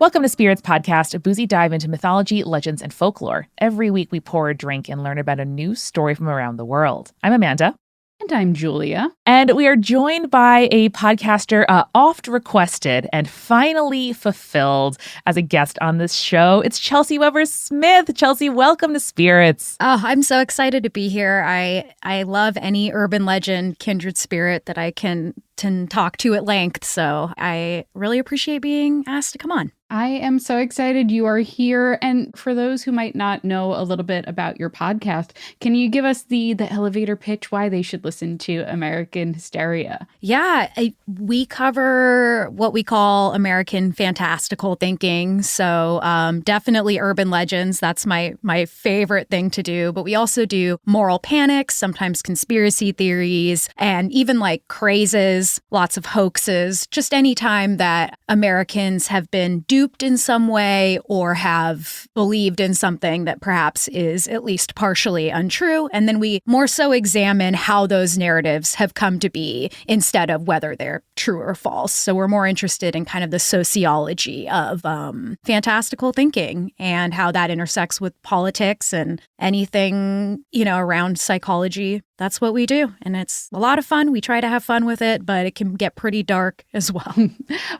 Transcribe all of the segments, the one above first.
Welcome to Spirits Podcast, a boozy dive into mythology, legends, and folklore. Every week we pour a drink and learn about a new story from around the world. I'm Amanda. And I'm Julia. And we are joined by a podcaster oft requested and finally fulfilled as a guest on this show. It's Chelsey Weber-Smith. Chelsey, welcome to Spirits. Oh, I'm so excited to be here. I love any urban legend, kindred spirit that I can talk to at length. So I really appreciate being asked to come on. I am so excited you are here. And for those who might not know a little bit about your podcast, can you give us the elevator pitch why they should listen to American Hysteria? Yeah, we cover what we call American fantastical thinking. So definitely urban legends. That's my favorite thing to do. But we also do moral panics, sometimes conspiracy theories, and even like crazes, lots of hoaxes. Just any time that Americans have been duped in some way or have believed in something that perhaps is at least partially untrue. And then we more so examine how those narratives have come to be instead of whether they're true or false. So we're more interested in kind of the sociology of fantastical thinking and how that intersects with politics and anything, around psychology. That's what we do. And it's a lot of fun. We try to have fun with it, but it can get pretty dark as well.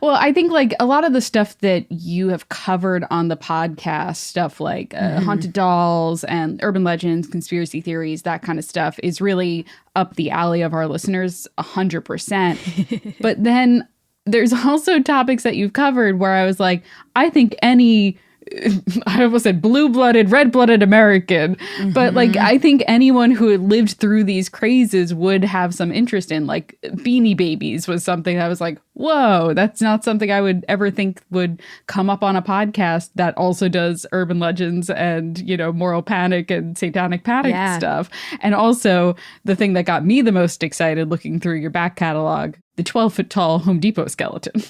Well, I think like a lot of the stuff that you have covered on the podcast, stuff like haunted dolls and urban legends, conspiracy theories, that kind of stuff is really up the alley of our listeners 100%. But then there's also topics that you've covered where I was like, I think I almost said blue-blooded, red-blooded American. But like, I think anyone who had lived through these crazes would have some interest in. Like Beanie Babies was something I was like, whoa, that's not something I would ever think would come up on a podcast that also does urban legends and, moral panic and satanic panic stuff. And also the thing that got me the most excited looking through your back catalog, the 12-foot tall Home Depot skeleton.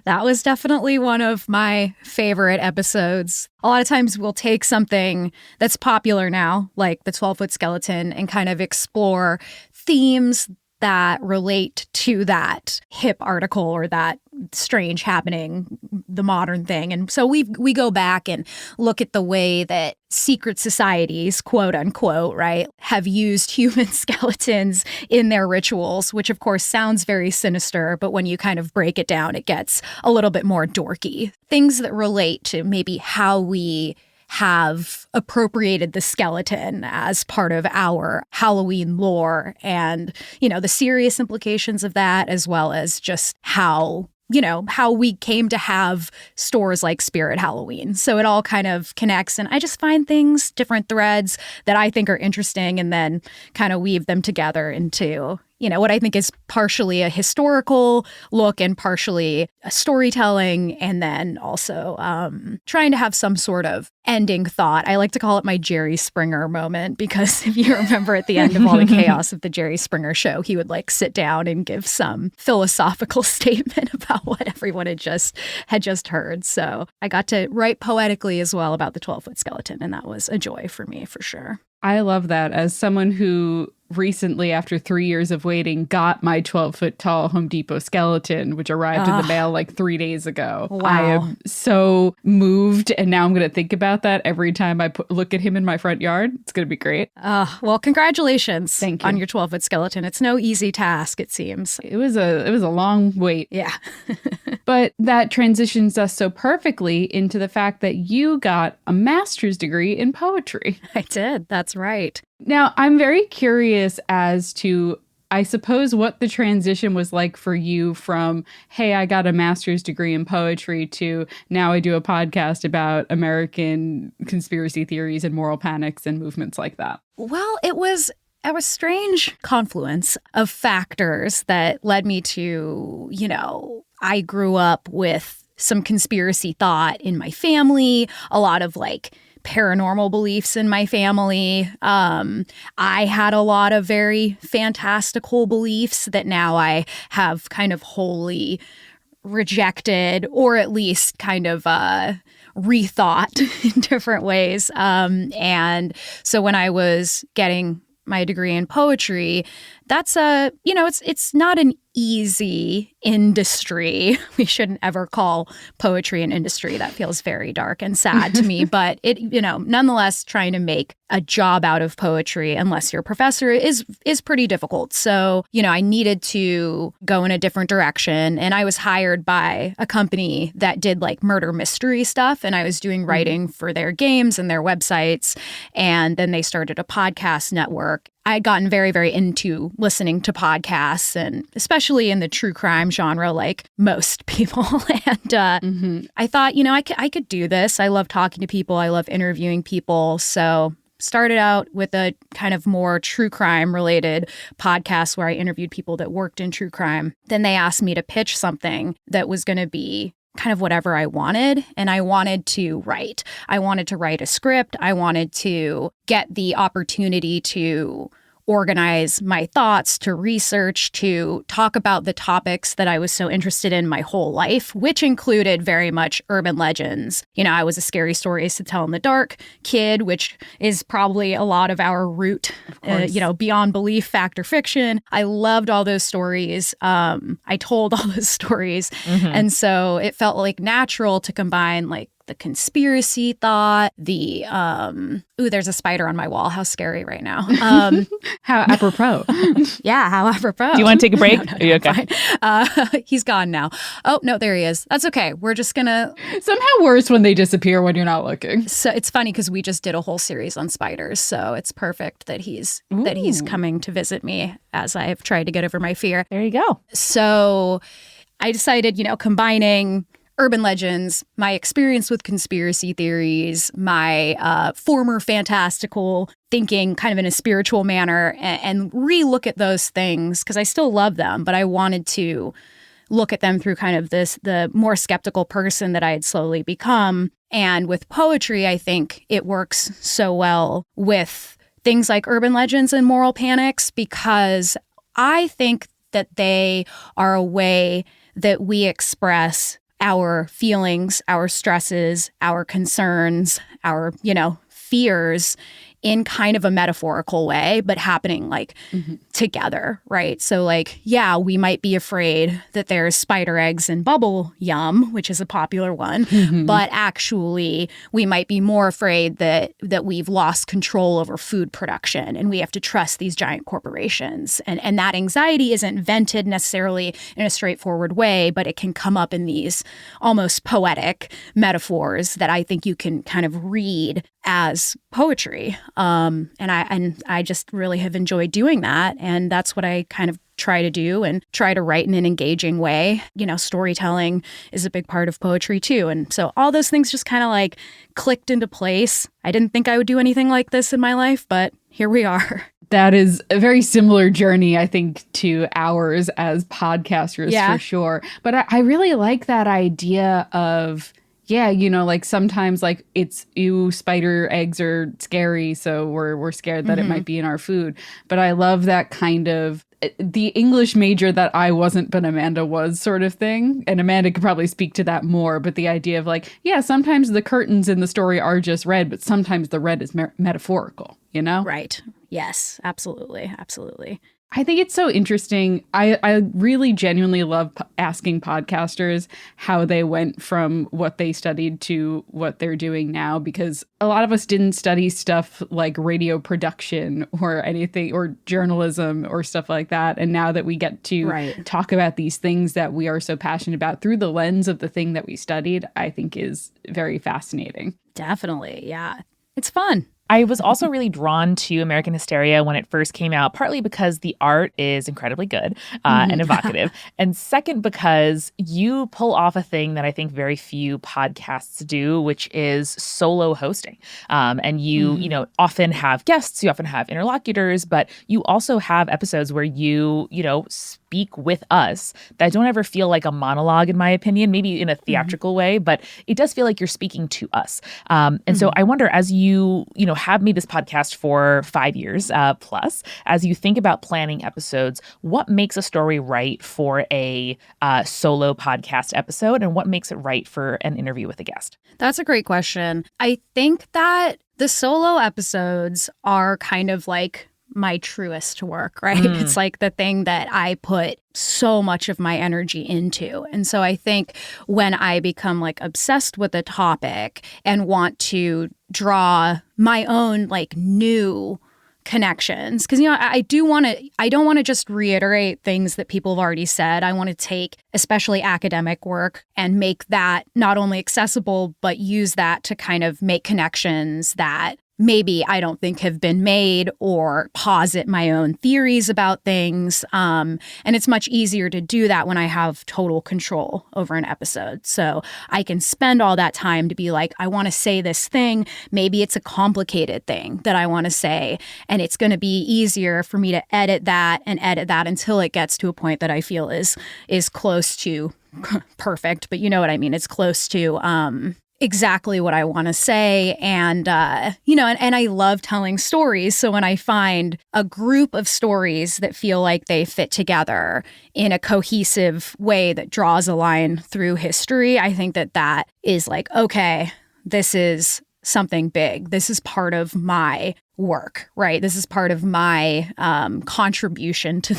That was definitely one of my favorite episodes. A lot of times we'll take something that's popular now, like the 12-foot skeleton, and kind of explore themes that relate to that hip article or that strange happening, the modern thing. And so we go back and look at the way that secret societies, quote unquote, right, have used human skeletons in their rituals, which of course sounds very sinister, but when you kind of break it down, it gets a little bit more dorky. Things that relate to maybe how we have appropriated the skeleton as part of our Halloween lore and, the serious implications of that, as well as just how we came to have stores like Spirit Halloween. So it all kind of connects. And I just find different threads that I think are interesting and then kind of weave them together into what I think is partially a historical look and partially a storytelling, and then also trying to have some sort of ending thought. I like to call it my Jerry Springer moment, because if you remember at the end of all the chaos of the Jerry Springer show, he would like sit down and give some philosophical statement about what everyone had just heard. So I got to write poetically as well about the 12-foot skeleton, and that was a joy for me for sure. I love that. As someone who recently, after 3 years of waiting, got my 12-foot tall Home Depot skeleton, which arrived in the mail like 3 days ago. Wow. I am so moved. And now I'm going to think about that every time I look at him in my front yard. It's going to be great. Well, congratulations. Thank you. On your 12-foot skeleton. It's no easy task, it seems. It was a long wait. Yeah. But that transitions us so perfectly into the fact that you got a master's degree in poetry. I did. That's right. Now, I'm very curious as to, I suppose, what the transition was like for you from, hey, I got a master's degree in poetry to now I do a podcast about American conspiracy theories and moral panics and movements like that. Well, it was a strange confluence of factors that led me to, I grew up with some conspiracy thought in my family, a lot of like paranormal beliefs in my family. I had a lot of very fantastical beliefs that now I have kind of wholly rejected, or at least kind of rethought in different ways. And so when I was getting my degree in poetry, that's it's not an easy industry. We shouldn't ever call poetry an industry. That feels very dark and sad to me. But it, nonetheless, trying to make a job out of poetry, unless you're a professor, is pretty difficult. So, I needed to go in a different direction. And I was hired by a company that did like murder mystery stuff. And I was doing writing for their games and their websites. And then they started a podcast network. I had gotten very, very into listening to podcasts, and especially in the true crime genre, like most people. And I thought, I could do this. I love talking to people. I love interviewing people. So started out with a kind of more true crime related podcast where I interviewed people that worked in true crime. Then they asked me to pitch something that was going to be kind of whatever I wanted. And I wanted to write. I wanted to write a script. I wanted to get the opportunity to organize my thoughts, to research, to talk about the topics that I was so interested in my whole life, which included very much urban legends. I was a scary stories to tell in the dark kid, which is probably a lot of our root, beyond belief, fact or fiction. I loved all those stories. I told all those stories. And so it felt like natural to combine like the conspiracy thought, the there's a spider on my wall. How scary right now. How apropos. Yeah, how apropos. Do you want to take a break? No, Are you okay? He's gone now. Oh, no, there he is. That's okay. We're just gonna... Somehow worse when they disappear when you're not looking. So it's funny because we just did a whole series on spiders. So it's perfect that he's coming to visit me as I've tried to get over my fear. There you go. So I decided, combining urban legends, my experience with conspiracy theories, my former fantastical thinking kind of in a spiritual manner, and re-look at those things because I still love them, but I wanted to look at them through kind of the more skeptical person that I had slowly become. And with poetry, I think it works so well with things like urban legends and moral panics because I think that they are a way that we express our feelings, our stresses, our concerns, our, fears in kind of a metaphorical way, but happening like together, right? So like, yeah, we might be afraid that there's spider eggs in bubble yum, which is a popular one, but actually we might be more afraid that we've lost control over food production and we have to trust these giant corporations. And that anxiety isn't vented necessarily in a straightforward way, but it can come up in these almost poetic metaphors that I think you can kind of read as poetry. And I just really have enjoyed doing that. And that's what I kind of try to do and try to write in an engaging way. Storytelling is a big part of poetry too. And so all those things just kind of like clicked into place. I didn't think I would do anything like this in my life, but here we are. That is a very similar journey, I think, to ours as podcasters for sure. But I really like that idea of, like sometimes like it's, spider eggs are scary, so we're scared that it might be in our food. But I love that kind of the English major that I wasn't, but Amanda was sort of thing. And Amanda could probably speak to that more. But the idea of like, sometimes the curtains in the story are just red, but sometimes the red is metaphorical, Right. Yes, absolutely. Absolutely. I think it's so interesting. I really genuinely love asking podcasters how they went from what they studied to what they're doing now, because a lot of us didn't study stuff like radio production or anything or journalism or stuff like that. And now that we get to talk about these things that we are so passionate about through the lens of the thing that we studied, I think is very fascinating. Definitely. Yeah. It's fun. I was also really drawn to American Hysteria when it first came out, partly because the art is incredibly good and evocative. And second, because you pull off a thing that I think very few podcasts do, which is solo hosting. And you, often have guests, you often have interlocutors, but you also have episodes where you, speak with us that don't ever feel like a monologue, in my opinion, maybe in a theatrical way, but it does feel like you're speaking to us. And so I wonder, as you, have made this podcast for 5 years plus, as you think about planning episodes, what makes a story right for a solo podcast episode, and what makes it right for an interview with a guest? That's a great question. I think that the solo episodes are kind of like my truest work, right? It's like the thing that I put so much of my energy into. And so I think when I become like obsessed with a topic and want to draw my own like new connections, because I don't want to just reiterate things that people have already said. I want to take especially academic work and make that not only accessible, but use that to kind of make connections that maybe I don't think have been made, or posit my own theories about things. And it's much easier to do that when I have total control over an episode. So I can spend all that time to be like, I want to say this thing. Maybe it's a complicated thing that I want to say. And it's going to be easier for me to edit that until it gets to a point that I feel is close to perfect. But you know what I mean? It's close to exactly what I want to say. And, and I love telling stories. So when I find a group of stories that feel like they fit together in a cohesive way that draws a line through history, I think that is like, okay, this is something big. This is part of my work, right? This is part of my contribution to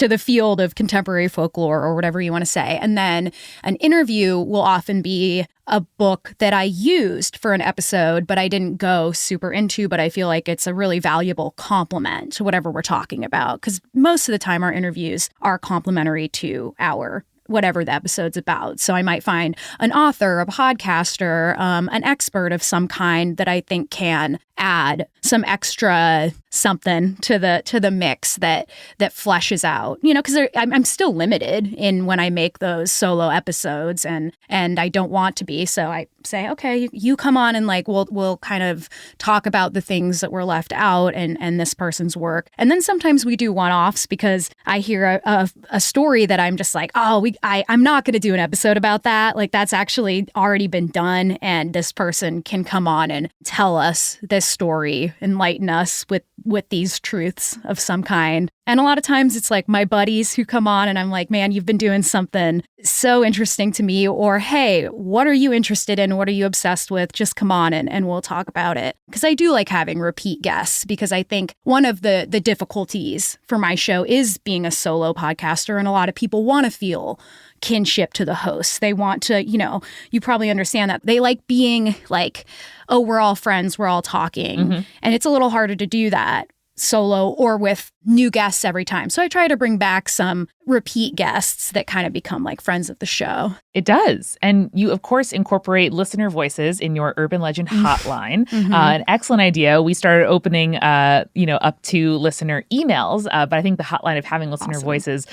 the field of contemporary folklore, or whatever you want to say. And then an interview will often be a book that I used for an episode, but I didn't go super into, but I feel like it's a really valuable complement to whatever we're talking about. Because most of the time our interviews are complementary to our whatever the episode's about. So I might find an author, a podcaster, an expert of some kind that I think can add some extra something to the mix that fleshes out, because I'm still limited in when I make those solo episodes, and I don't want to be. So I say, okay, you come on, and like we'll kind of talk about the things that were left out and this person's work. And then sometimes we do one-offs because I hear a story that I'm just like, I'm not going to do an episode about that. Like that's actually already been done, and this person can come on and tell us this story, enlighten us with these truths of some kind. And a lot of times it's like my buddies who come on and I'm like, man, you've been doing something so interesting to me. Or, hey, what are you interested in? What are you obsessed with? Just come on and we'll talk about it. Because I do like having repeat guests, because I think one of the difficulties for my show is being a solo podcaster. And a lot of people want to feel kinship to the hosts. They want to, you probably understand that. They like being like, oh, we're all friends, we're all talking. Mm-hmm. And it's a little harder to do that solo or with new guests every time. So I try to bring back some repeat guests that kind of become like friends of the show. It does. And you, of course, incorporate listener voices in your Urban Legend hotline. Mm-hmm. An excellent idea. We started opening, up to listener emails, but I think the hotline of having listener voices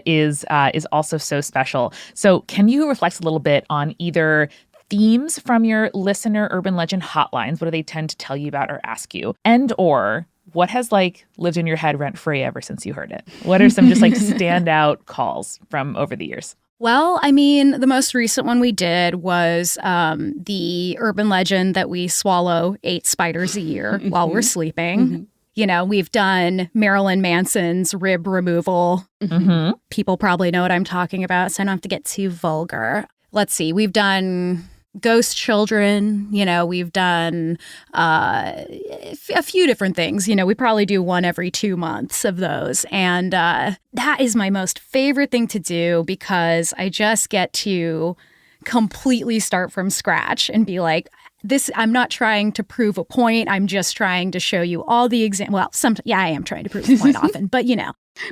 is also so special. So can you reflect a little bit on either themes from your listener Urban Legend hotlines? What do they tend to tell you about or ask you? And or what has lived in your head rent free ever since you heard it? What are some just standout calls from over the years? Well, I mean, the most recent one we did was the urban legend that we swallow 8 spiders a year while we're sleeping. Mm-hmm. We've done Marilyn Manson's rib removal. Mm-hmm. People probably know what I'm talking about, so I don't have to get too vulgar. Let's see. We've done ghost children, we've done a few different things. We probably do one every 2 months of those. And that is my most favorite thing to do, because I just get to completely start from scratch and be like, I'm not trying to prove a point. I'm just trying to show you all the Well, I am trying to prove a point often, but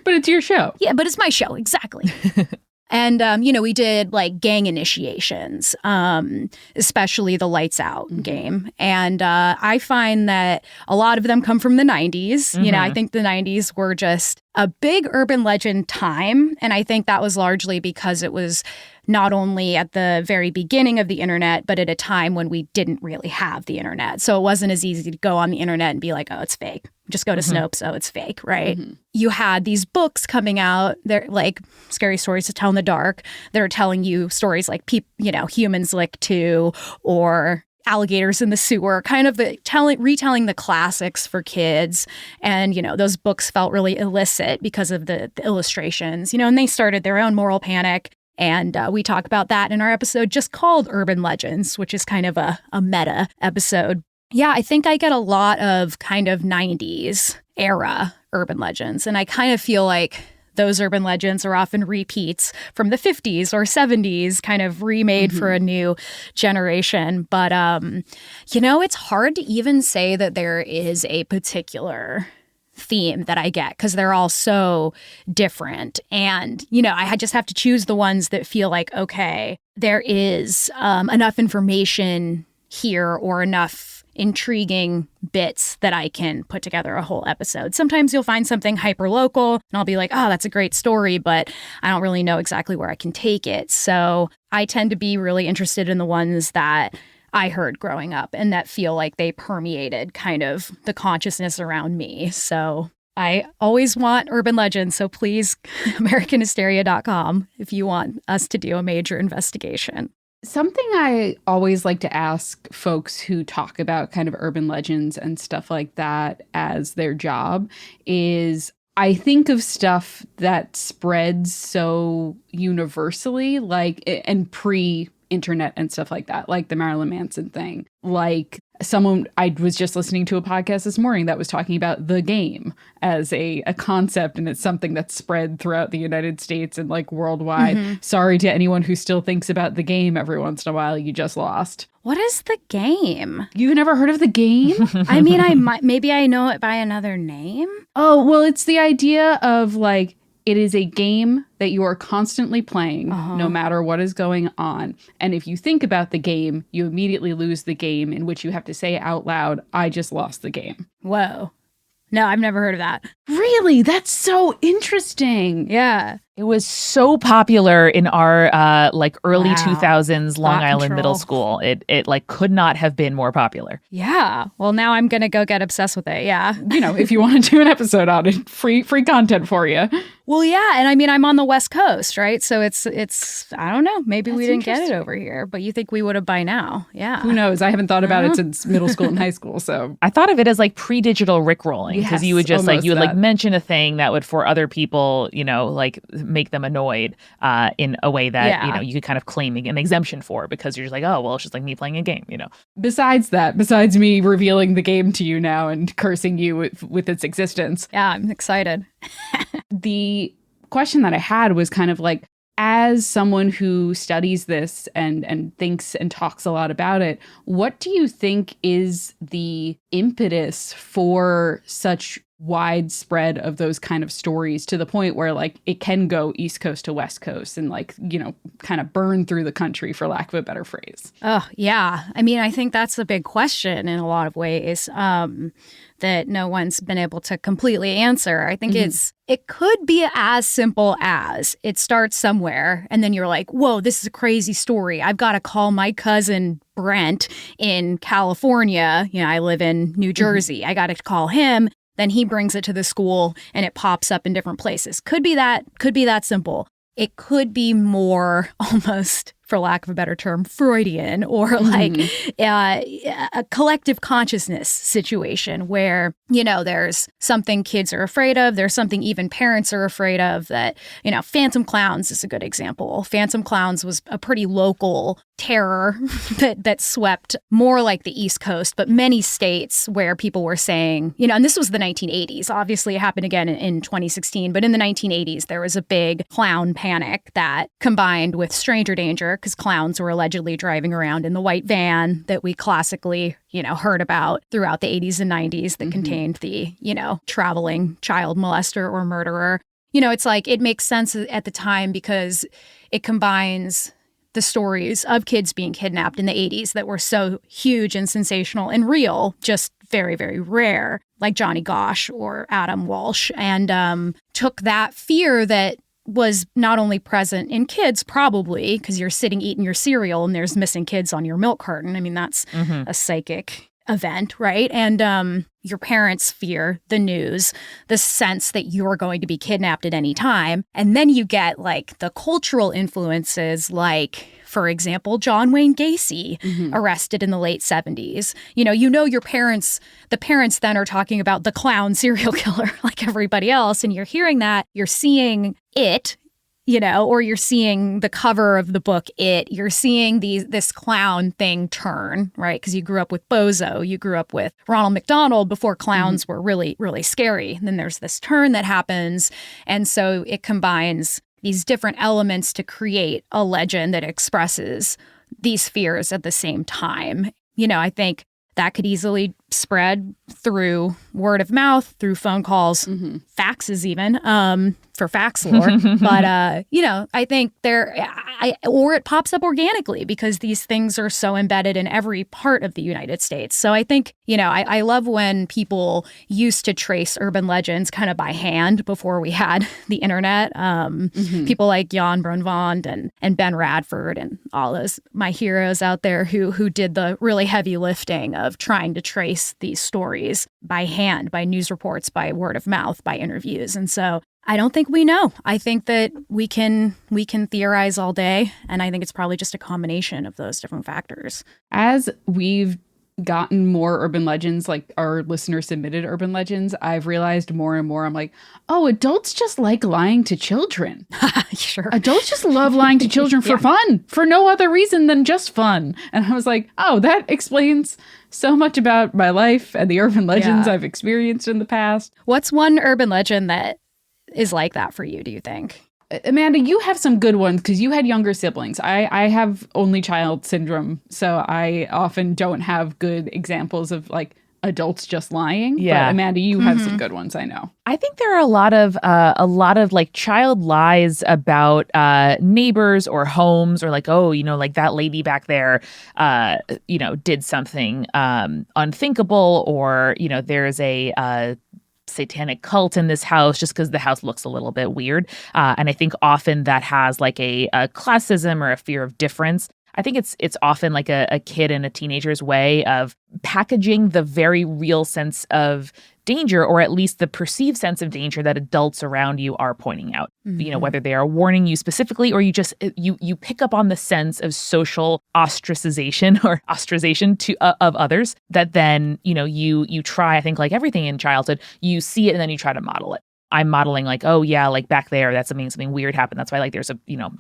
But it's your show. Yeah, but it's my show. Exactly. And, we did gang initiations, especially the Lights Out game. And I find that a lot of them come from the 90s. Mm-hmm. I think the 90s were just a big urban legend time. And I think that was largely because it was not only at the very beginning of the internet, but at a time when we didn't really have the internet. So it wasn't as easy to go on the internet and be like, oh, it's fake. Just go to Snopes. Oh, it's fake, right? Mm-hmm. You had these books coming out. They're like Scary Stories to Tell in the Dark. They're telling you stories like, Humans Lick 2 or Alligators in the Sewer, kind of retelling the classics for kids. And, those books felt really illicit because of the illustrations, and they started their own moral panic. And we talk about that in our episode just called Urban Legends, which is kind of a meta episode. Yeah, I think I get a lot of kind of 90s era urban legends. And I kind of feel like those urban legends are often repeats from the 50s or 70s, kind of remade for a new generation. But, it's hard to even say that there is a particular theme that I get because they're all so different. And, I just have to choose the ones that feel like, okay, there is enough information here or enough intriguing bits that I can put together a whole episode. Sometimes you'll find something hyper local and I'll be like, oh, that's a great story, but I don't really know exactly where I can take it. So I tend to be really interested in the ones that I heard growing up and that feel like they permeated kind of the consciousness around me. So I always want urban legends. So please, AmericanHysteria.com if you want us to do a major investigation. Something I always like to ask folks who talk about kind of urban legends and stuff like that as their job is I think of stuff that spreads so universally, like, and pre-internet and stuff like that, like the Marilyn Manson thing. Like I was just listening to a podcast this morning that was talking about the game as a concept, and it's something that's spread throughout the United States and like worldwide. Sorry to anyone who still thinks about the game every once in a while, you just lost. What is the game? You've never heard of the game? I mean, maybe I know it by another name. Oh, well, it's the idea of like, it is a game that you are constantly playing no matter what is going on. And if you think about the game, you immediately lose the game, in which you have to say out loud, I just lost the game. Whoa. No, I've never heard of that. Really? That's so interesting. Yeah. It was so popular in our early 2000s Long Thought Island control. middle school. It like could not have been more popular. Yeah. Well, now I'm going to go get obsessed with it. Yeah. If you want to do an episode on it, free content for you. Well, yeah. And I mean, I'm on the West Coast, right? So it's I don't know. Maybe we didn't get it over here, but you think we would have by now. Yeah. Who knows? I haven't thought about it since middle school and high school. So I thought of it as like pre-digital Rickrolling, because you would just like mention a thing that would for other people, like make them annoyed in a way that, you could kind of claim an exemption for, because you're just like, oh, well, it's just like me playing a game, Besides me revealing the game to you now and cursing you with its existence. Yeah, I'm excited. The question that I had was kind of like, as someone who studies this and thinks and talks a lot about it, what do you think is the impetus for such widespread of those kind of stories, to the point where like it can go East Coast to West Coast and like, kind of burn through the country, for lack of a better phrase? Oh, yeah. I mean, I think that's a big question in a lot of ways that no one's been able to completely answer. I think it could be as simple as it starts somewhere and then you're like, whoa, this is a crazy story. I've got to call my cousin Brent in California. I live in New Jersey. I got to call him. Then he brings it to the school and it pops up in different places. Could be that simple. It could be more almost, for lack of a better term, Freudian, or like a collective consciousness situation where, there's something kids are afraid of. There's something even parents are afraid of that, Phantom Clowns is a good example. Phantom Clowns was a pretty local terror that swept more like the East Coast, but many states where people were saying, and this was the 1980s. Obviously, it happened again in 2016, but in the 1980s, there was a big clown panic that combined with stranger danger, because clowns were allegedly driving around in the white van that we classically, heard about throughout the 80s and 90s that contained the, traveling child molester or murderer. It's like it makes sense at the time because it combines the stories of kids being kidnapped in the 80s that were so huge and sensational and real, just very, very rare, like Johnny Gosch or Adam Walsh, and took that fear that was not only present in kids, probably, because you're sitting eating your cereal and there's missing kids on your milk carton. I mean, that's a psychic event, right? And your parents fear the news, the sense that you're going to be kidnapped at any time. And then you get like the cultural influences, like, for example, John Wayne Gacy arrested in the late 70s. Your parents, the parents then are talking about the clown serial killer like everybody else. And you're hearing that, you're seeing it or you're seeing the cover of the book, you're seeing this clown thing turn, right? Because you grew up with Bozo, you grew up with Ronald McDonald before clowns were really, really scary. And then there's this turn that happens. And so it combines these different elements to create a legend that expresses these fears at the same time. I think that could easily spread through word of mouth, through phone calls, faxes even, for fax lore. But, I think or it pops up organically because these things are so embedded in every part of the United States. So I think, I love when people used to trace urban legends kind of by hand before we had the internet. People like Jan Brunvand and Ben Radford and all those, my heroes out there who did the really heavy lifting of trying to trace these stories by hand, by news reports, by word of mouth, by interviews. And so I don't think we know. I think that we can theorize all day, and I think it's probably just a combination of those different factors. As we've gotten more urban legends, like our listener submitted urban legends, I've realized more and more, I'm like, oh, adults just like lying to children. Sure. Adults just love lying to children for fun, for no other reason than just fun. And I was like, oh, that explains so much about my life and the urban legends I've experienced in the past. What's one urban legend that is like that for you, do you think? Amanda, you have some good ones because you had younger siblings. I have only child syndrome, so I often don't have good examples of like adults just lying. Yeah. But Amanda, you have some good ones, I know. I think there are a lot of like child lies about neighbors or homes, or like, oh, like that lady back there, did something unthinkable, or there's a satanic cult in this house just because the house looks a little bit weird. And I think often that has like a classism or a fear of difference. I think it's often like a kid and a teenager's way of packaging the very real sense of danger, or at least the perceived sense of danger that adults around you are pointing out. Whether they are warning you specifically, or you just you pick up on the sense of social ostracization or ostracization of others that then you try. I think like everything in childhood, you see it and then you try to model it. I'm modeling like, oh yeah, like back there, that's something weird happened. That's why like there's a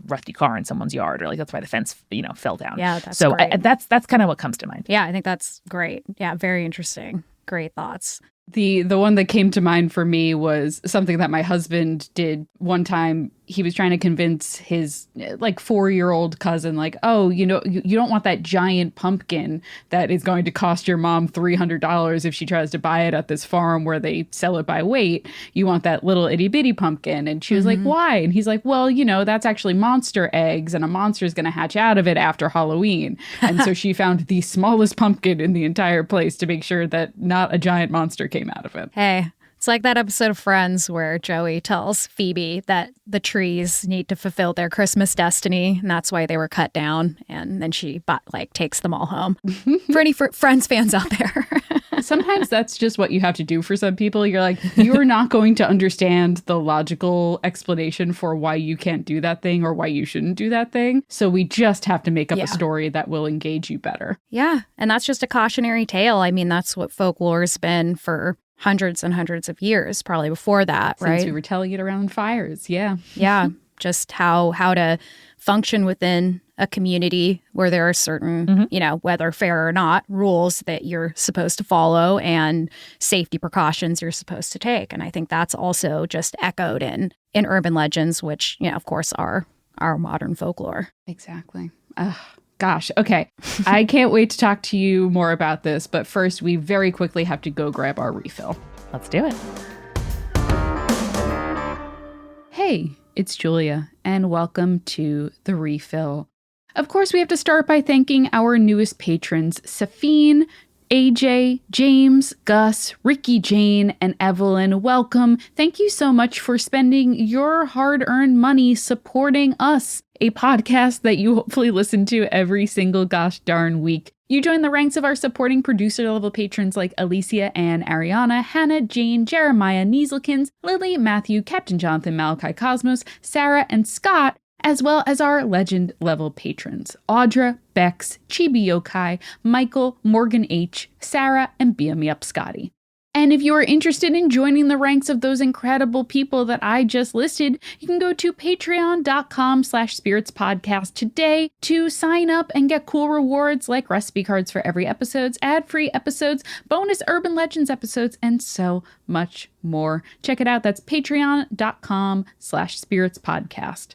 rusty car in someone's yard, or like that's why the fence fell down. Yeah, that's so great. That's kind of what comes to mind. Yeah, I think that's great. Yeah, very interesting. Great thoughts. The one that came to mind for me was something that my husband did one time. He was trying to convince his like 4-year-old cousin, like, oh, you don't want that giant pumpkin that is going to cost your mom $300 if she tries to buy it at this farm where they sell it by weight. You want that little itty bitty pumpkin. And she was like, why? And he's like, well, that's actually monster eggs, and a monster is going to hatch out of it after Halloween. And so she found the smallest pumpkin in the entire place to make sure that not a giant monster came out of it. Hey, it's like that episode of Friends where Joey tells Phoebe that the trees need to fulfill their Christmas destiny, and that's why they were cut down. And then she takes them all home. For any Friends fans out there. Sometimes that's just what you have to do for some people. You're like, you are not going to understand the logical explanation for why you can't do that thing or why you shouldn't do that thing. So we just have to make up a story that will engage you better. Yeah. And that's just a cautionary tale. I mean, that's what folklore's been for hundreds and hundreds of years, probably before that, right? Since we were telling it around fires. Yeah. Yeah. Just how to function within a community where there are certain, whether fair or not, rules that you're supposed to follow and safety precautions you're supposed to take. And I think that's also just echoed in urban legends, which, of course, are our modern folklore. Exactly. Gosh, okay. I can't wait to talk to you more about this, but first we very quickly have to go grab our refill. Let's do it. Hey, it's Julia, and welcome to The Refill. Of course, we have to start by thanking our newest patrons, Safine, AJ, James, Gus, Ricky Jane, and Evelyn. Welcome. Thank you so much for spending your hard-earned money supporting us, a podcast that you hopefully listen to every single gosh darn week. You join the ranks of our supporting producer-level patrons like Alicia, Ann, Ariana, Hannah, Jane, Jeremiah, Nieselkins, Lily, Matthew, Captain Jonathan, Malachi Cosmos, Sarah, and Scott, as well as our legend-level patrons, Audra, Bex, Chibi Yokai, Michael, Morgan H., Sarah, and Beam Me Up Scotty. And if you are interested in joining the ranks of those incredible people that I just listed, you can go to patreon.com/spiritspodcast today to sign up and get cool rewards like recipe cards for every episode, ad-free episodes, bonus Urban Legends episodes, and so much more. Check it out. That's patreon.com/spiritspodcast.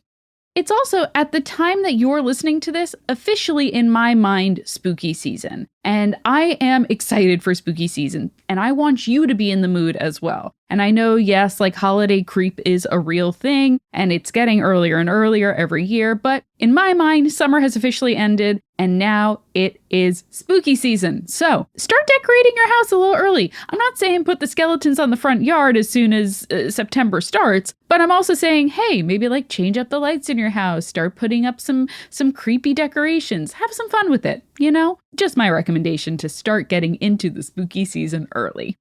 It's also, at the time that you're listening to this, officially in my mind, spooky season. And I am excited for spooky season, and I want you to be in the mood as well. And I know, yes, like holiday creep is a real thing, and it's getting earlier and earlier every year, but in my mind, summer has officially ended, and now it is spooky season. So start decorating your house a little early. I'm not saying put the skeletons on the front yard as soon as September starts, but I'm also saying, hey, maybe like change up the lights in your house, start putting up some creepy decorations, have some fun with it, you know? Just my recommendation to start getting into the spooky season early.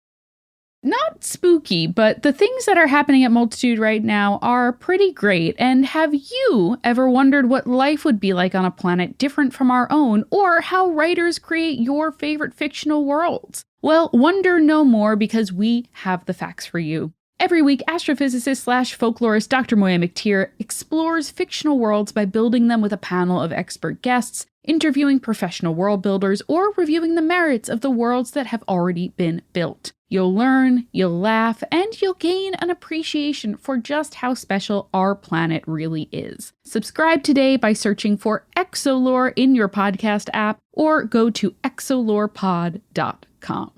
Not spooky, but the things that are happening at Multitude right now are pretty great. And have you ever wondered what life would be like on a planet different from our own, or how writers create your favorite fictional worlds? Well, wonder no more, because we have the facts for you. Every week, astrophysicist/folklorist Dr. Moya McTeer explores fictional worlds by building them with a panel of expert guests, interviewing professional world builders, or reviewing the merits of the worlds that have already been built. You'll learn, you'll laugh, and you'll gain an appreciation for just how special our planet really is. Subscribe today by searching for Exolore in your podcast app, or go to exolorepod.com.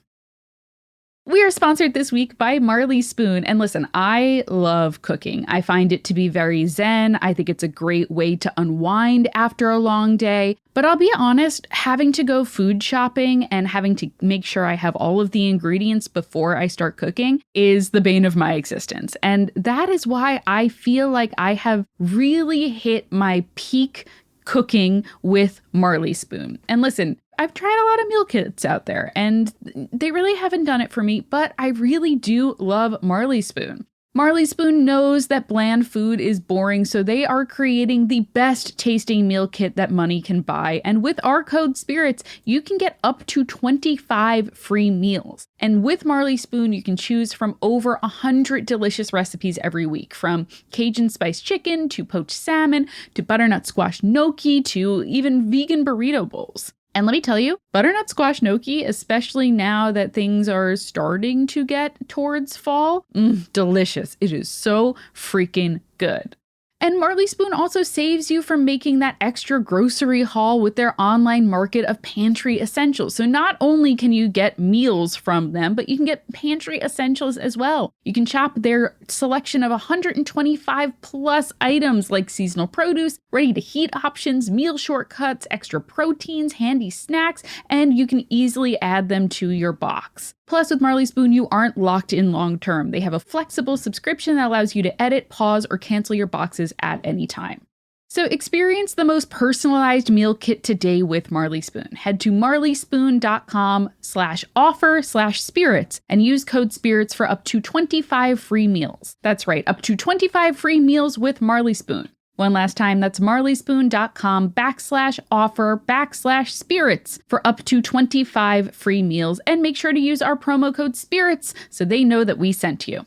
We are sponsored this week by Marley Spoon. And listen, I love cooking. I find it to be very zen. I think it's a great way to unwind after a long day. But I'll be honest, having to go food shopping and having to make sure I have all of the ingredients before I start cooking is the bane of my existence. And that is why I feel like I have really hit my peak cooking with Marley Spoon. And listen, I've tried a lot of meal kits out there, and they really haven't done it for me, but I really do love Marley Spoon. Marley Spoon knows that bland food is boring, so they are creating the best tasting meal kit that money can buy. And with our code SPIRITS, you can get up to 25 free meals. And with Marley Spoon, you can choose from over 100 delicious recipes every week, from Cajun spiced chicken to poached salmon to butternut squash gnocchi to even vegan burrito bowls. And let me tell you, butternut squash gnocchi, especially now that things are starting to get towards fall, delicious. It is so freaking good. And Marley Spoon also saves you from making that extra grocery haul with their online market of pantry essentials. So not only can you get meals from them, but you can get pantry essentials as well. You can shop their selection of 125 plus items like seasonal produce, ready to heat options, meal shortcuts, extra proteins, handy snacks, and you can easily add them to your box. Plus, with Marley Spoon, you aren't locked in long term. They have a flexible subscription that allows you to edit, pause, or cancel your boxes at any time. So experience the most personalized meal kit today with Marley Spoon. Head to marleyspoon.com/offer/spirits and use code SPIRITS for up to 25 free meals. That's right, up to 25 free meals with Marley Spoon. One last time, that's marleyspoon.com/offer/spirits for up to 25 free meals. And make sure to use our promo code SPIRITS so they know that we sent you.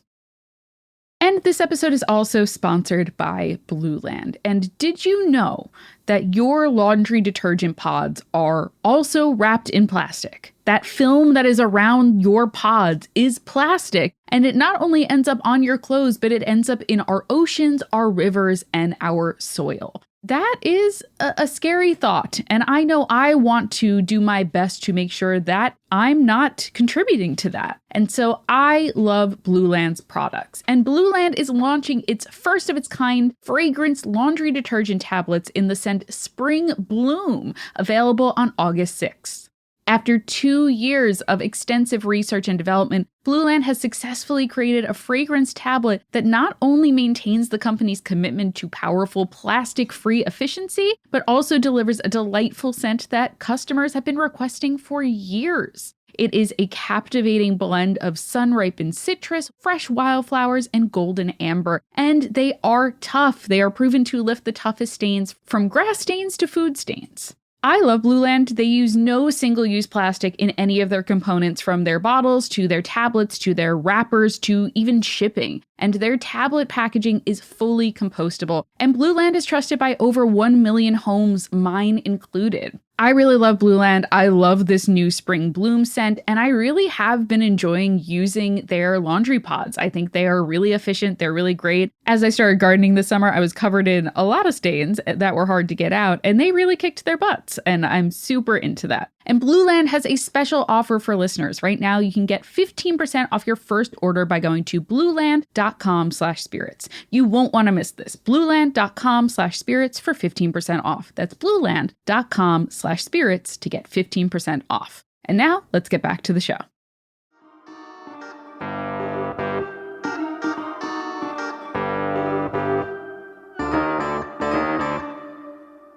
And this episode is also sponsored by Blueland. And did you know that your laundry detergent pods are also wrapped in plastic? That film that is around your pods is plastic, and it not only ends up on your clothes, but it ends up in our oceans, our rivers, and our soil. That is a scary thought, and I know I want to do my best to make sure that I'm not contributing to that. And so I love Blueland's products, and Blueland is launching its first of its kind fragrance laundry detergent tablets in the scent Spring Bloom, available on August 6th. After 2 years of extensive research and development, Blueland has successfully created a fragrance tablet that not only maintains the company's commitment to powerful plastic-free efficiency, but also delivers a delightful scent that customers have been requesting for years. It is a captivating blend of sun-ripened citrus, fresh wildflowers, and golden amber. And they are tough. They are proven to lift the toughest stains, from grass stains to food stains. I love Blueland. They use no single-use plastic in any of their components, from their bottles to their tablets to their wrappers to even shipping. And their tablet packaging is fully compostable. And Blueland is trusted by over 1 million homes, mine included. I really love Blueland. I love this new spring bloom scent, and I really have been enjoying using their laundry pods. I think they are really efficient. They're really great. As I started gardening this summer, I was covered in a lot of stains that were hard to get out, and they really kicked their butts, and I'm super into that. And Blueland has a special offer for listeners. Right now, you can get 15% off your first order by going to blueland.com/spirits. You won't want to miss this. Blueland.com/spirits for 15% off. That's blueland.com/spirits to get 15% off. And now, let's get back to the show.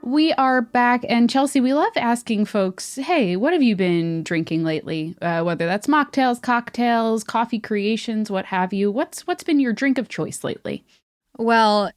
We are back, and Chelsey, we love asking folks, hey, what have you been drinking lately? Whether that's mocktails, cocktails, coffee creations, what have you. What's been your drink of choice lately? Well,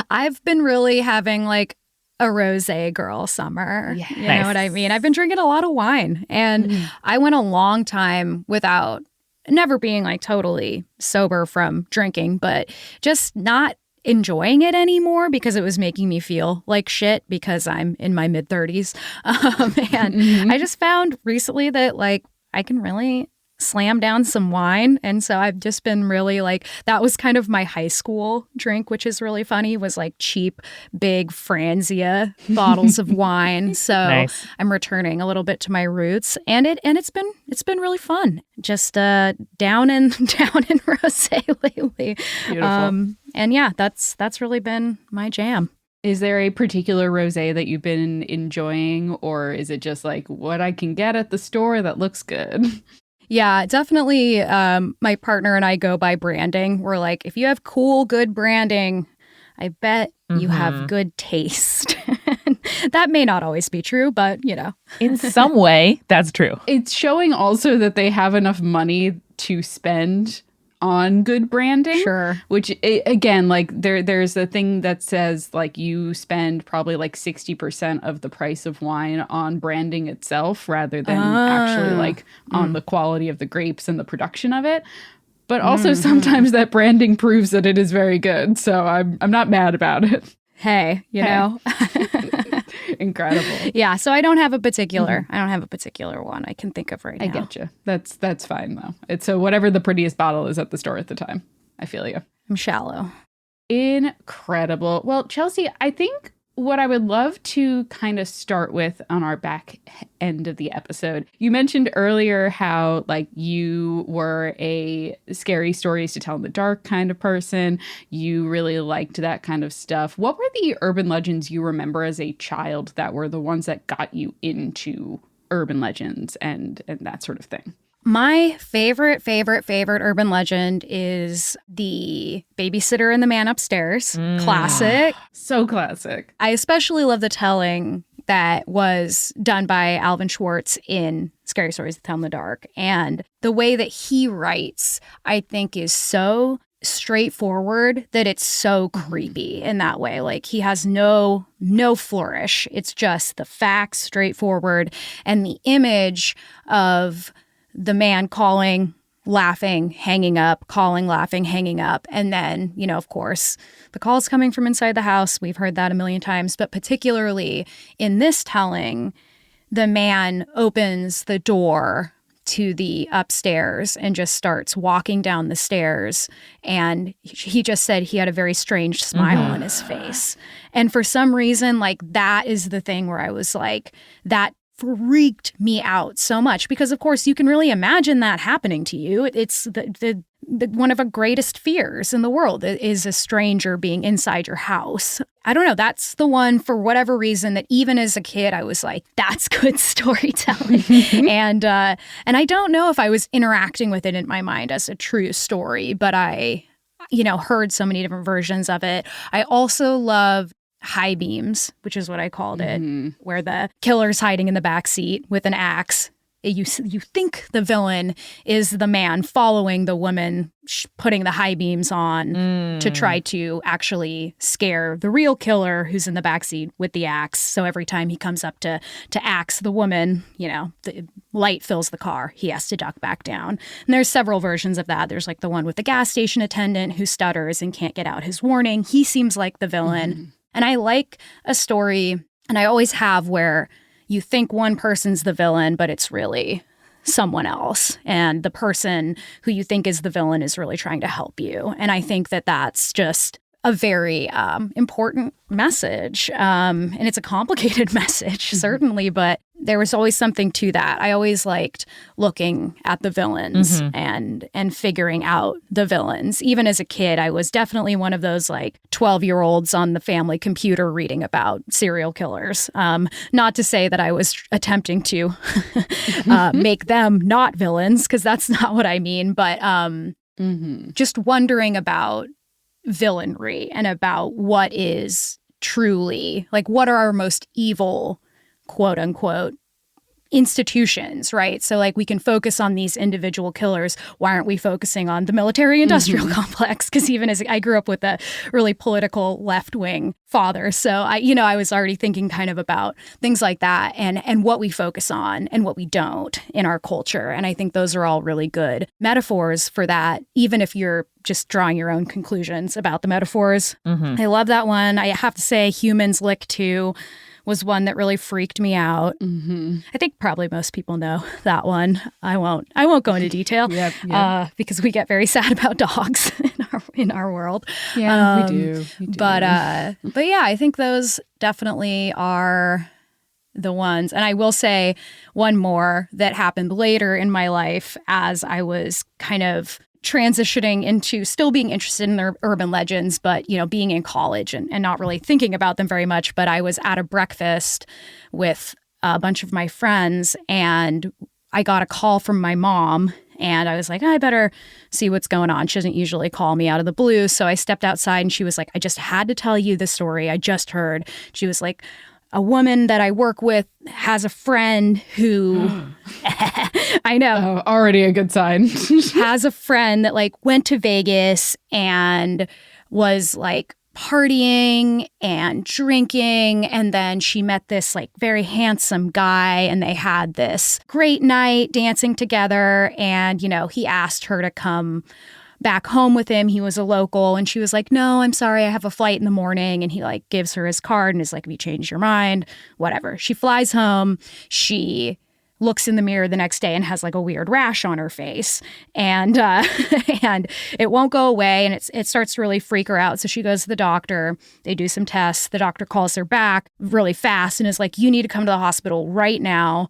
I've been really having like a rosé girl summer. Yes. You know what I mean? I've been drinking a lot of wine, and I went a long time without never being like totally sober from drinking, but just not enjoying it anymore because it was making me feel like shit because I'm in my mid-30s. And I just found recently that like I can really slam down some wine. And so I've just been really like, that was kind of my high school drink, which is really funny, was like cheap, big Franzia bottles of wine. So Nice. I'm returning a little bit to my roots, and it's been really fun. Just down in rosé lately. Beautiful. And yeah, that's really been my jam. Is there a particular rosé that you've been enjoying, or is it just like what I can get at the store that looks good? Yeah, definitely. My partner and I go by branding. We're like, if you have cool, good branding, I bet you have good taste. That may not always be true, but you know. In some way, that's true. It's showing also that they have enough money to spend on good branding. Sure. Which, again, like there's a thing that says like you spend probably like 60% of the price of wine on branding itself rather than actually like on the quality of the grapes and the production of it. But also sometimes that branding proves that it is very good. So I'm not mad about it. Hey, you know. Incredible. Yeah, so I don't have a particular one I can think of right now. I get you. That's fine though. It's whatever the prettiest bottle is at the store at the time. I feel you. I'm shallow. Incredible. Well, Chelsey, I think what I would love to kind of start with on our back end of the episode, you mentioned earlier how like you were a scary stories to tell in the dark kind of person. You really liked that kind of stuff. What were the urban legends you remember as a child that were the ones that got you into urban legends and that sort of thing? My favorite urban legend is the babysitter and the man upstairs. Classic. So classic. I especially love the telling that was done by Alvin Schwartz in Scary Stories to Tell in the Dark. And the way that he writes, I think, is so straightforward that it's so creepy in that way. Like he has no flourish. It's just the facts, straightforward, and the image of the man calling, laughing, hanging up, calling, laughing, hanging up. And then, you know, of course, the call's coming from inside the house. We've heard that a million times. But particularly in this telling, the man opens the door to the upstairs and just starts walking down the stairs. And he just said he had a very strange smile on his face. And for some reason, like that is the thing where I was like, that freaked me out so much because of course you can really imagine that happening to you. It's the one of the greatest fears in the world is a stranger being inside your house. I don't know. That's the one for whatever reason that even as a kid I was like, that's good storytelling. and I don't know if I was interacting with it in my mind as a true story, but I, you know, heard so many different versions of it. I also love high beams, which is what I called it, where the killer's hiding in the back seat with an axe you think the villain is the man following the woman, putting the high beams on to try to actually scare the real killer who's in the backseat with the axe. So every time he comes up to axe the woman, the light fills the car. He has to duck back down. And there's several versions of that. There's like the one with the gas station attendant who stutters and can't get out his warning. He seems like the villain. Mm-hmm. And I like a story, and I always have, where you think one person's the villain, but it's really someone else. And the person who you think is the villain is really trying to help you. And I think that that's just a very important message. And it's a complicated message, certainly, but there was always something to that. I always liked looking at the villains and figuring out the villains. Even as a kid, I was definitely one of those 12-year-olds on the family computer reading about serial killers. Not to say that I was attempting to make them not villains, because that's not what I mean, but just wondering about villainry and about what is truly, what are our most evil, quote unquote, institutions, right? So we can focus on these individual killers. Why aren't we focusing on the military industrial complex? Because even as I grew up with a really political left-wing father. So I was already thinking kind of about things like that and what we focus on and what we don't in our culture. And I think those are all really good metaphors for that, even if you're just drawing your own conclusions about the metaphors. I love that one. I have to say Humans Lick 2 was one that really freaked me out. I think probably most people know that one. I won't go into detail because we get very sad about dogs in our world. Yeah, we do. But yeah, I think those definitely are the ones. And I will say one more that happened later in my life as I was kind of transitioning into still being interested in their urban legends, but, being in college and not really thinking about them very much. But I was at a breakfast with a bunch of my friends, and I got a call from my mom, and I was like, I better see what's going on. She doesn't usually call me out of the blue. So I stepped outside, and she was like, I just had to tell you the story I just heard. She was like, a woman that I work with has a friend who, I know. Oh, already a good sign. has a friend that went to Vegas and was partying and drinking. And then she met this very handsome guy, and they had this great night dancing together. And, he asked her to come back home with him. He was a local, and she was like, no, I'm sorry, I have a flight in the morning. And he gives her his card and is like, have you changed your mind? Whatever. She flies home. She looks in the mirror the next day and has a weird rash on her face, and and it won't go away, and it starts to really freak her out. So she goes to the doctor. They do some tests. The doctor calls her back really fast and is like, you need to come to the hospital right now.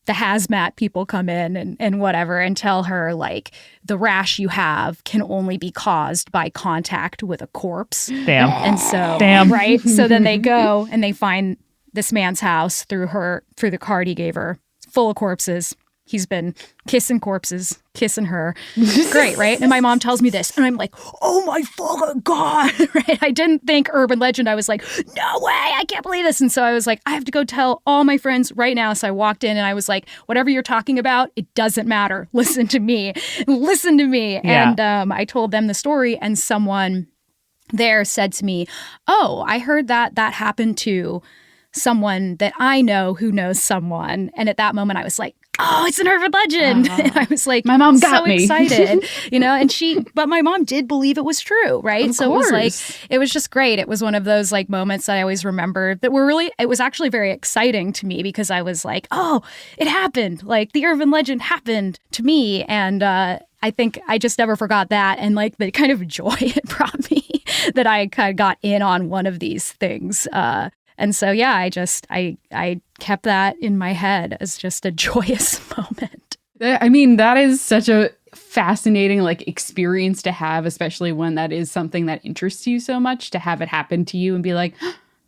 The hazmat people come in and whatever, and tell her the rash you have can only be caused by contact with a corpse. Damn. And so, Damn. right? So then they go and they find this man's house through the card he gave her, full of corpses. He's been kissing corpses, kissing her. Great, right? And my mom tells me this, and I'm like, oh my fucking God, right? I didn't think urban legend. I was like, no way, I can't believe this. And so I was like, I have to go tell all my friends right now. So I walked in and I was like, whatever you're talking about, it doesn't matter. Listen to me. Listen to me. Yeah. And I told them the story, and someone there said to me, oh, I heard that happened to someone that I know who knows someone. And at that moment I was like, oh, it's an urban legend. And I was like, my mom got so me. excited, but my mom did believe it was true. Right. Of so course. it was just great. It was one of those moments that I always remember that it was actually very exciting to me, because I was like, oh, it happened. The urban legend happened to me. And, I think I just never forgot that, and the kind of joy it brought me that I kind of got in on one of these things. And so, yeah, I kept that in my head as just a joyous moment. I mean, that is such a fascinating experience to have, especially when that is something that interests you so much, to have it happen to you and be like,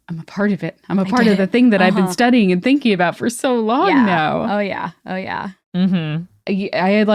I'm a part of it. I'm a part of the thing that I've been studying and thinking about for so long now. Oh, yeah. Oh, yeah. Mm-hmm. I had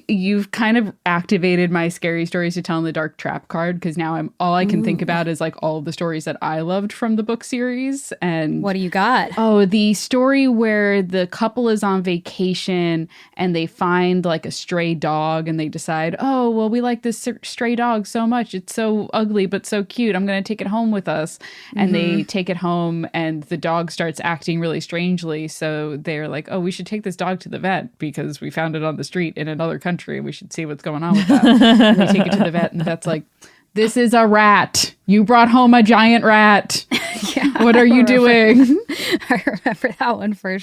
You've kind of activated my scary stories to tell in the dark trap card, because now all I can think about is like all of the stories that I loved from the book series. And what do you got? Oh, the story where the couple is on vacation and they find like a stray dog and they decide, oh, well, we like this stray dog so much. It's so ugly, but so cute. I'm going to take it home with us. And they take it home and the dog starts acting really strangely. So they're like, oh, we should take this dog to the vet because we found it on the street in another country. We should see what's going on with that. And they take it to the vet and the vet's like, this is a rat. You brought home a giant rat. Yeah, what are you doing? I remember that one for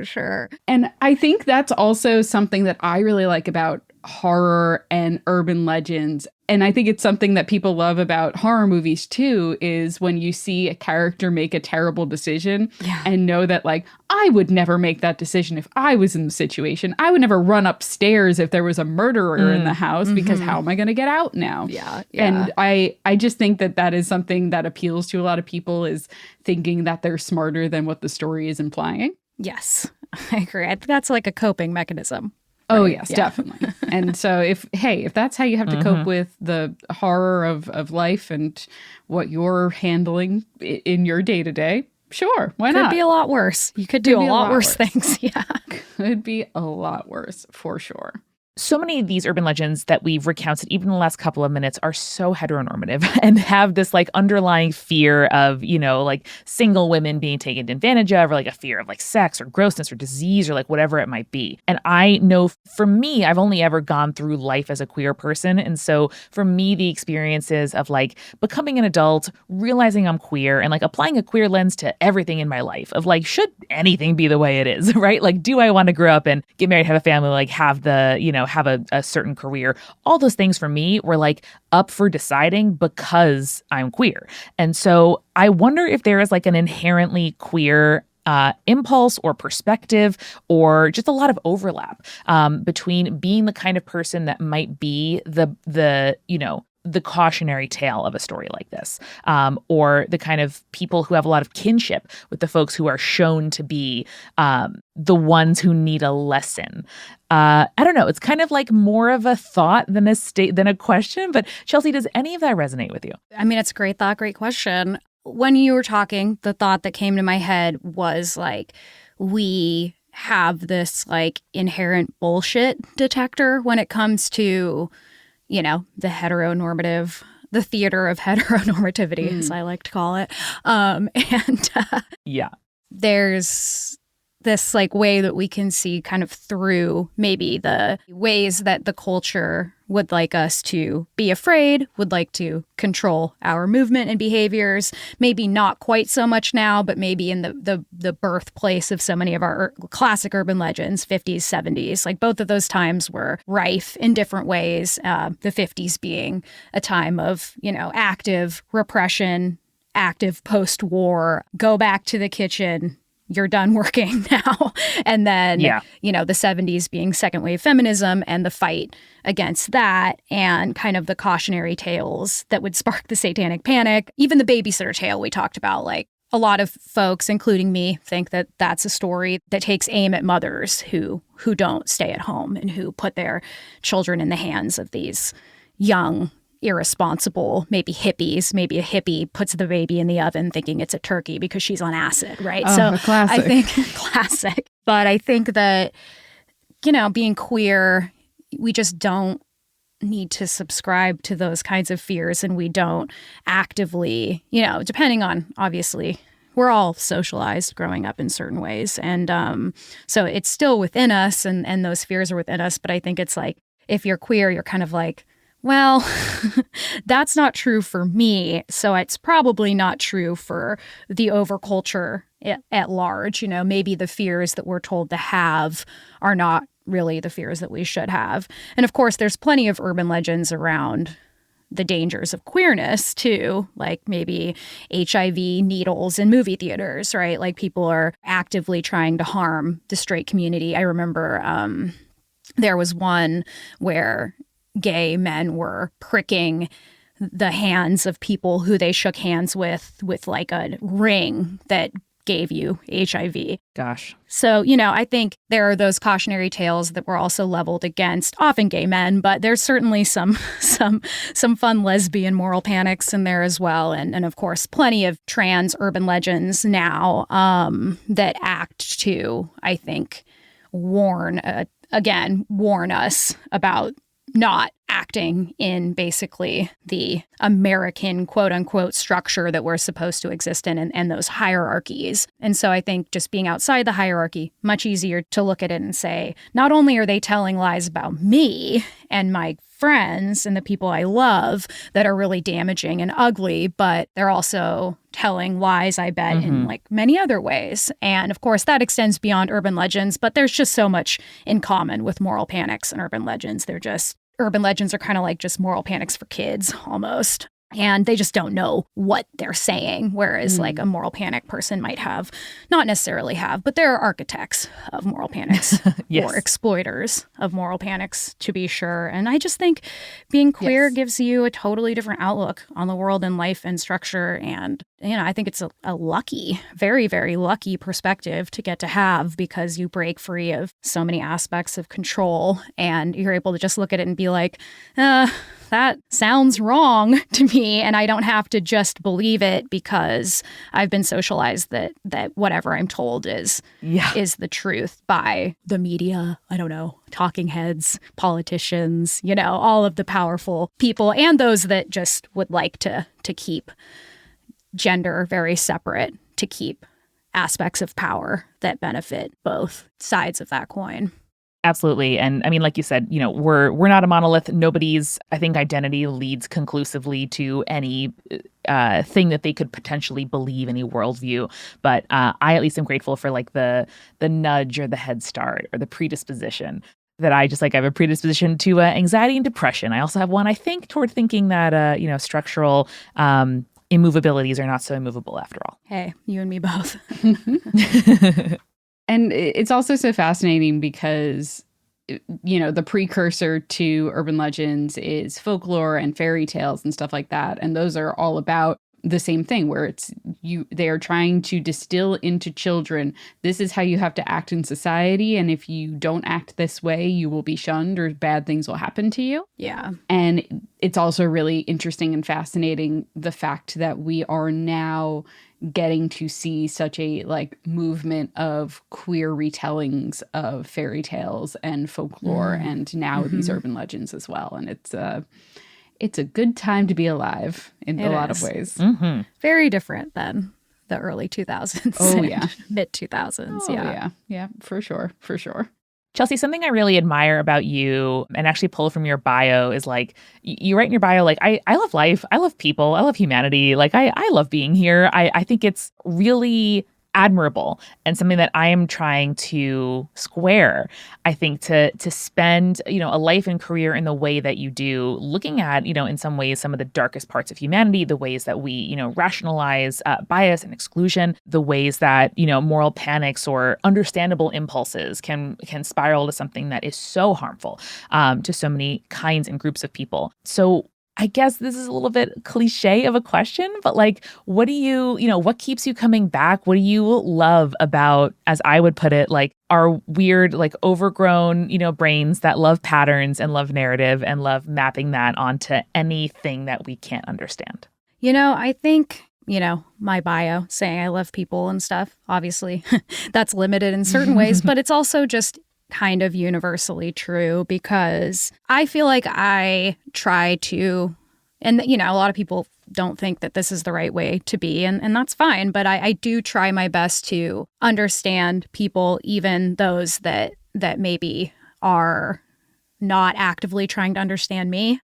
sure. And I think that's also something that I really like about horror and urban legends. And I think it's something that people love about horror movies too, is when you see a character make a terrible decision and know that like, I would never make that decision if I was in the situation. I would never run upstairs if there was a murderer in the house because how am I going to get out now? Yeah. And I just think that that is something that appeals to a lot of people, is thinking that they're smarter than what the story is implying. Yes, I agree. I think that's like a coping mechanism. Oh, yes, definitely. And so if that's how you have to cope with the horror of life and what you're handling in your day to day, sure, why not? Could be a lot worse. You could do a lot worse things. Yeah. Could be a lot worse, for sure. So many of these urban legends that we've recounted, even in the last couple of minutes, are so heteronormative and have this like underlying fear of, you know, like single women being taken advantage of, or like a fear of like sex or grossness or disease or like whatever it might be. And I know for me, I've only ever gone through life as a queer person. And so for me, the experiences of like becoming an adult, realizing I'm queer, and like applying a queer lens to everything in my life of like, should anything be the way it is, right? Like, do I want to grow up and get married, have a family, like have the, you know, have a certain career? All those things for me were like up for deciding because I'm queer. And so I wonder if there is like an inherently queer impulse or perspective, or just a lot of overlap between being the kind of person that might be the you know, the cautionary tale of a story like this, or the kind of people who have a lot of kinship with the folks who are shown to be the ones who need a lesson. I don't know. It's kind of like more of a thought than a question. But Chelsey, does any of that resonate with you? I mean, it's a great thought, great question. When you were talking, the thought that came to my head was like, we have this like inherent bullshit detector when it comes to, you know, the theater of heteronormativity, as I like to call it. There's this like way that we can see kind of through maybe the ways that the culture would like us to be afraid, would like to control our movement and behaviors. Maybe not quite so much now, but maybe in the birthplace of so many of our classic urban legends, 50s, 70s. Like both of those times were rife in different ways. The 50s being a time of, you know, active repression, active post-war, go back to the kitchen, you're done working now. And then, you know, the 70s being second wave feminism and the fight against that, and kind of the cautionary tales that would spark the satanic panic. Even the babysitter tale we talked about, like a lot of folks, including me, think that that's a story that takes aim at mothers who don't stay at home and who put their children in the hands of these young, irresponsible, maybe hippies. Maybe a hippie puts the baby in the oven thinking it's a turkey because she's on acid, right? So classic. I think classic. But I think that, you know, being queer, we just don't need to subscribe to those kinds of fears, and we don't actively, you know, depending on, obviously, we're all socialized growing up in certain ways. And so it's still within us, and those fears are within us. But I think it's like, if you're queer, you're kind of like, well, that's not true for me, so it's probably not true for the overculture at large. You know, maybe the fears that we're told to have are not really the fears that we should have. And of course, there's plenty of urban legends around the dangers of queerness too, like maybe HIV needles in movie theaters, right? Like people are actively trying to harm the straight community. I remember there was one where gay men were pricking the hands of people who they shook hands with like a ring that gave you HIV. Gosh. So, I think there are those cautionary tales that were also leveled against often gay men, but there's certainly some fun lesbian moral panics in there as well. And of course, plenty of trans urban legends now that act to, I think, warn us about not acting in basically the American quote unquote structure that we're supposed to exist in and those hierarchies. And so I think just being outside the hierarchy, much easier to look at it and say, not only are they telling lies about me and my friends and the people I love that are really damaging and ugly, but they're also telling lies, I bet, in like many other ways. And of course, that extends beyond urban legends, but there's just so much in common with moral panics and urban legends. Urban legends are kind of like just moral panics for kids almost. And they just don't know what they're saying. Whereas like a moral panic person might not necessarily have, but there are architects of moral panics yes. or exploiters of moral panics, to be sure. And I just think being queer gives you a totally different outlook on the world and life and structure. And, I think it's a lucky, very, very lucky perspective to get to have because you break free of so many aspects of control and you're able to just look at it and be like, that sounds wrong to me, and I don't have to just believe it because I've been socialized that whatever I'm told is the truth by the media, I don't know, talking heads, politicians, all of the powerful people and those that just would like to keep gender very separate, to keep aspects of power that benefit both sides of that coin. Absolutely. And I mean, like you said, we're not a monolith. Nobody's, I think, identity leads conclusively to any thing that they could potentially believe, any worldview. But I at least am grateful for like the nudge or the head start or the predisposition that I just like. I have a predisposition to anxiety and depression. I also have one, I think, toward thinking that, structural immovabilities are not so immovable after all. Hey, you and me both. And it's also so fascinating because, the precursor to urban legends is folklore and fairy tales and stuff like that. And those are all about the same thing where they are trying to distill into children, this is how you have to act in society. And if you don't act this way, you will be shunned or bad things will happen to you. Yeah. And it's also really interesting and fascinating the fact that we are now getting to see such a movement of queer retellings of fairy tales and folklore and now these urban legends as well. And it's a good time to be alive in a lot of ways. Mm-hmm. Very different than the early 2000s. Oh, yeah. Mid 2000s. Oh, yeah. Yeah, for sure. For sure. Chelsey, something I really admire about you and actually pull from your bio is like, you write in your bio, like, I love life. I love people. I love humanity. Like, I love being here. I think it's really admirable and something that I am trying to square. I think to spend, a life and career in the way that you do, looking at, in some ways, some of the darkest parts of humanity, the ways that we, rationalize bias and exclusion, the ways that, moral panics or understandable impulses can spiral to something that is so harmful to so many kinds and groups of people. So I guess this is a little bit cliche of a question, but like, what do you, what keeps you coming back? What do you love about, as I would put it, like our weird, like overgrown, brains that love patterns and love narrative and love mapping that onto anything that we can't understand? I think, my bio saying I love people and stuff, obviously that's limited in certain ways, but it's also just kind of universally true because I feel like I try to, and a lot of people don't think that this is the right way to be, and that's fine, but I do try my best to understand people, even those that maybe are not actively trying to understand me.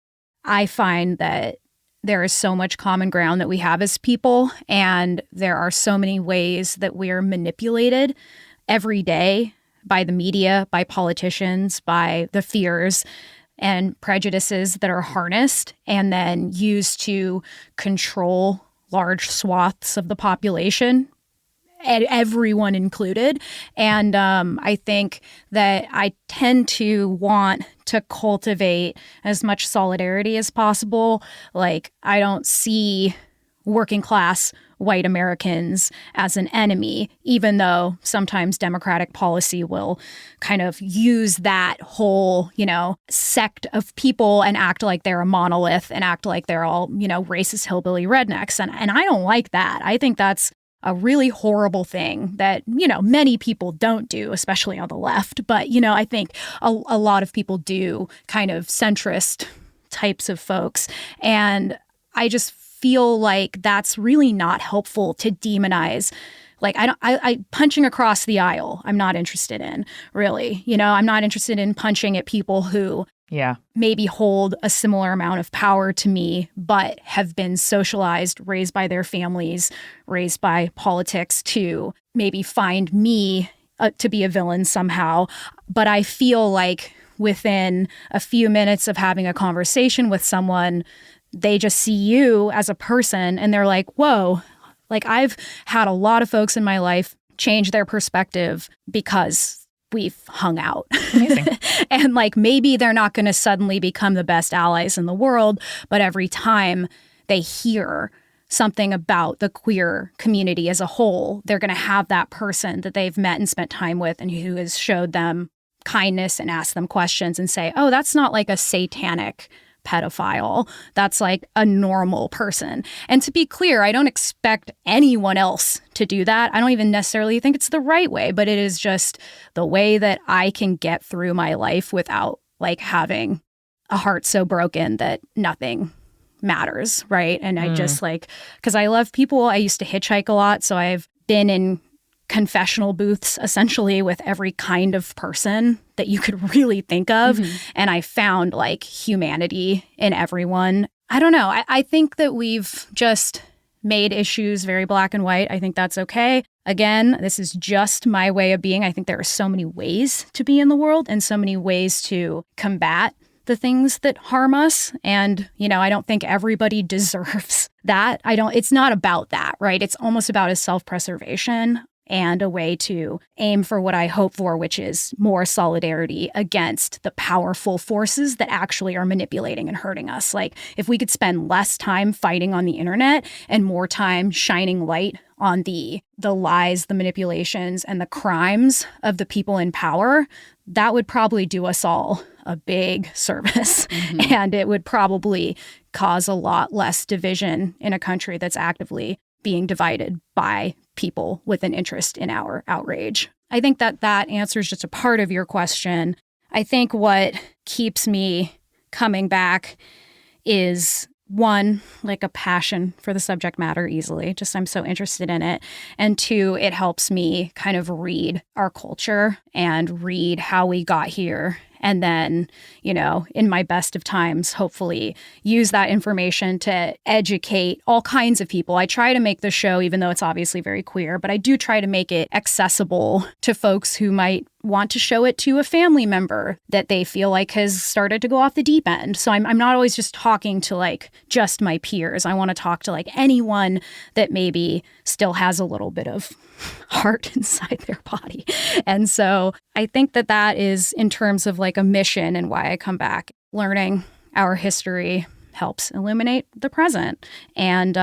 I find that there is so much common ground that we have as people, and there are so many ways that we're manipulated every day by the media, by politicians, by the fears and prejudices that are harnessed and then used to control large swaths of the population, and everyone included. And I think that I tend to want to cultivate as much solidarity as possible. Like, I don't see working class white Americans as an enemy, even though sometimes Democratic policy will kind of use that whole, sect of people and act like they're a monolith and act like they're all, racist hillbilly rednecks. And I don't like that. I think that's a really horrible thing that, many people don't do, especially on the left. But, I think a lot of people do, kind of centrist types of folks. And I just feel like that's really not helpful to demonize. Like, I punching across the aisle, I'm not interested in, really. I'm not interested in punching at people who maybe hold a similar amount of power to me, but have been socialized, raised by their families, raised by politics to maybe find me to be a villain somehow. But I feel like within a few minutes of having a conversation with someone, they just see you as a person and they're like, whoa, like I've had a lot of folks in my life change their perspective because we've hung out. Amazing. And like maybe they're not going to suddenly become the best allies in the world, but every time they hear something about the queer community as a whole, they're going to have that person that they've met and spent time with and who has showed them kindness and asked them questions and say, oh, that's not like a satanic pedophile. That's like a normal person. And to be clear, I don't expect anyone else to do that. I don't even necessarily think it's the right way, but it is just the way that I can get through my life without like having a heart so broken that nothing matters, right? And I just like, because I love people. I used to hitchhike a lot, so I've been in confessional booths essentially with every kind of person that you could really think of. And I found like humanity in everyone. I don't know. I think that we've just made issues very black and white. I think that's okay. Again, this is just my way of being. I think there are so many ways to be in the world and so many ways to combat the things that harm us. And, I don't think everybody deserves that. It's not about that, right? It's almost about a self-preservation and a way to aim for what I hope for, which is more solidarity against the powerful forces that actually are manipulating and hurting us. Like, if we could spend less time fighting on the internet and more time shining light on the lies, the manipulations, and the crimes of the people in power, that would probably do us all a big service. And it would probably cause a lot less division in a country that's actively being divided by people with an interest in our outrage. I think that answers just a part of your question. I think what keeps me coming back is, one, like a passion for the subject matter easily. Just I'm so interested in it. And two, it helps me kind of read our culture and read how we got here. And then, in my best of times, hopefully use that information to educate all kinds of people. I try to make the show, even though it's obviously very queer, but I do try to make it accessible to folks who might want to show it to a family member that they feel like has started to go off the deep end. So I'm not always just talking to like just my peers. I want to talk to like anyone that maybe still has a little bit of heart inside their body. And so I think that is in terms of like a mission and why I come back. Learning our history helps illuminate the present, and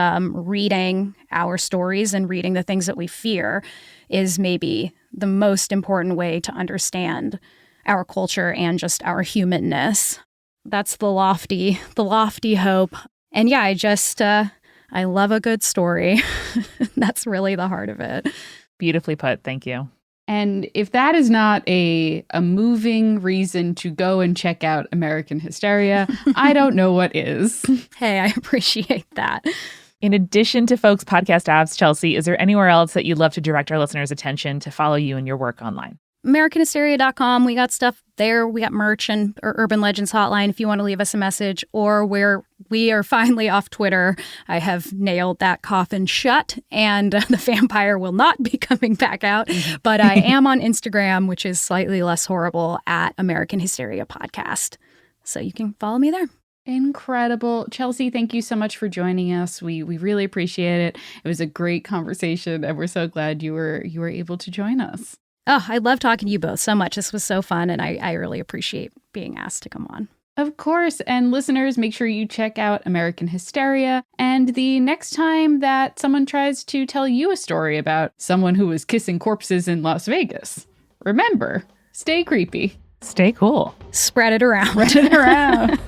reading our stories and reading the things that we fear is maybe the most important way to understand our culture and just our humanness. That's the lofty hope. And yeah, I love a good story. That's really the heart of it. Beautifully put. Thank you. And if that is not a moving reason to go and check out American Hysteria, I don't know what is. Hey, I appreciate that. In addition to Folks Podcast apps, Chelsey, is there anywhere else that you'd love to direct our listeners' attention to follow you and your work online? AmericanHysteria.com. We got stuff there. We got merch and our Urban Legends hotline if you want to leave us a message, or we are finally off Twitter. I have nailed that coffin shut, and the vampire will not be coming back out. But I am on Instagram, which is slightly less horrible, at American Hysteria Podcast. So you can follow me there. Incredible. Chelsey, thank you so much for joining us. We really appreciate it. It was a great conversation, and we're so glad you were able to join us. Oh, I love talking to you both so much. This was so fun, and I really appreciate being asked to come on. Of course, and listeners, make sure you check out American Hysteria. And the next time that someone tries to tell you a story about someone who was kissing corpses in Las Vegas, remember, stay creepy. Stay cool. Spread it around. Spread it around.